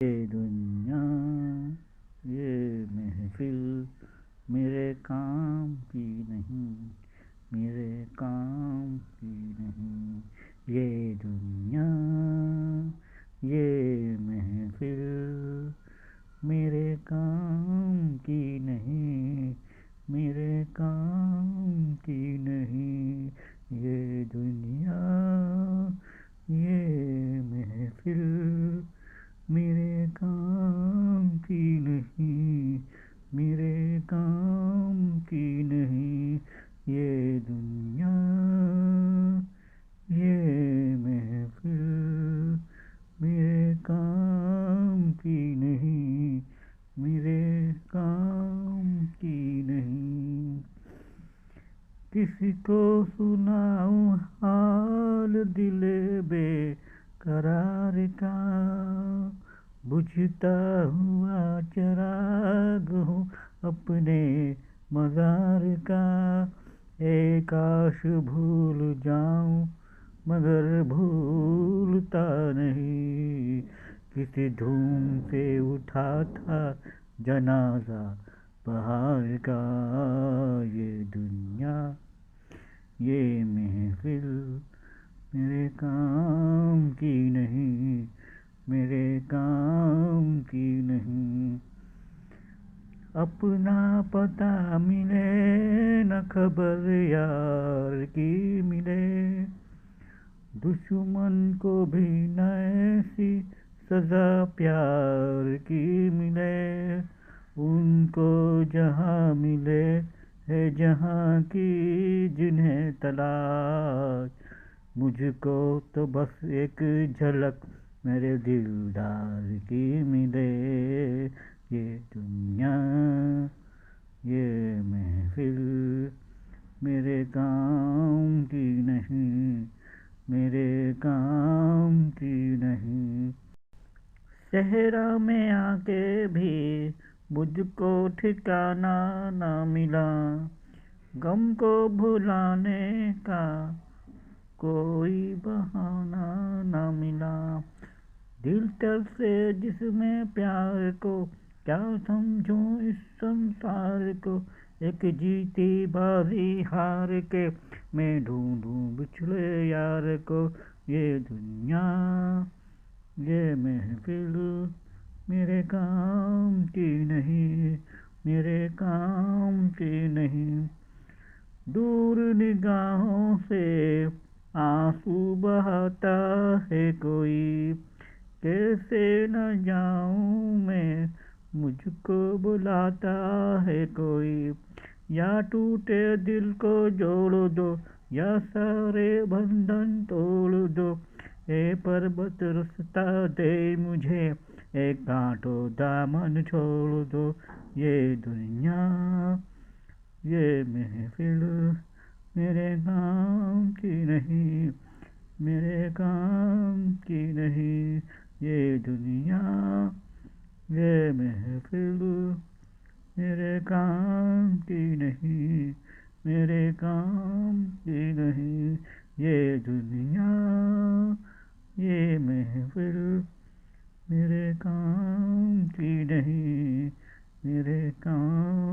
یہ دنیا یہ محفل میرے کام کی نہیں، میرے کام کی نہیں، یہ دنیا یہ محفل میرے کام کی نہیں، میرے کام کی نہیں، یہ دنیا یہ محفل میرے کام کی نہیں، میرے کام کی نہیں، یہ دنیا یہ محفل میرے کام کی نہیں، میرے کام کی نہیں۔ کسی کو سناؤں حال دل بے قرار کا، بجھتا ہوا چراغ ہوں اپنے مزار کا، اے کاش بھول جاؤں مگر بھولتا نہیں، کسی دھوم سے اٹھا تھا جنازہ بہار کا، یہ دنیا یہ محفل میرے کام کی نہیں، میرے کام کی نہیں۔ اپنا پتہ ملے نہ خبر یار کی ملے، دشمن کو بھی نہ ایسی سزا پیار کی ملے، ان کو جہاں ملے ہے جہاں کی جنہیں تلاش، مجھ کو تو بس ایک جھلک میرے دلدار کی ملے، یہ دنیا یہ محفل میرے کام کی نہیں، میرے کام کی نہیں۔ صحرا میں آ کے بھی مجھ کو ٹھکانہ نہ ملا، غم کو بھلانے کا کوئی بہانہ نہ ملا، دل ترسے جس میں پیار کو، کیا سمجھوں اس سنسار کو، ایک جیتی بازی ہار کے میں ڈھونڈوں بچھڑے یار کو، یہ دنیا یہ محفل میرے کام کی نہیں، میرے کام کی نہیں۔ دور نگاہوں سے آنسو بہاتا ہے کوئی، کیسے نہ جاؤں میں مجھ کو بلاتا ہے کوئی، یا ٹوٹے دل کو جوڑ دو یا سارے بندھن توڑ دو، اے پروت رستا دے مجھے، اے کانٹوں دامن چھوڑ دو، یہ دنیا یہ محفل میرے کام کی نہیں، میرے کام کی نہیں، یہ دنیا یہ محفل میرے کام کی نہیں، میرے کام کی نہیں، یہ دنیا یہ محفل میرے کام کی نہیں، میرے کام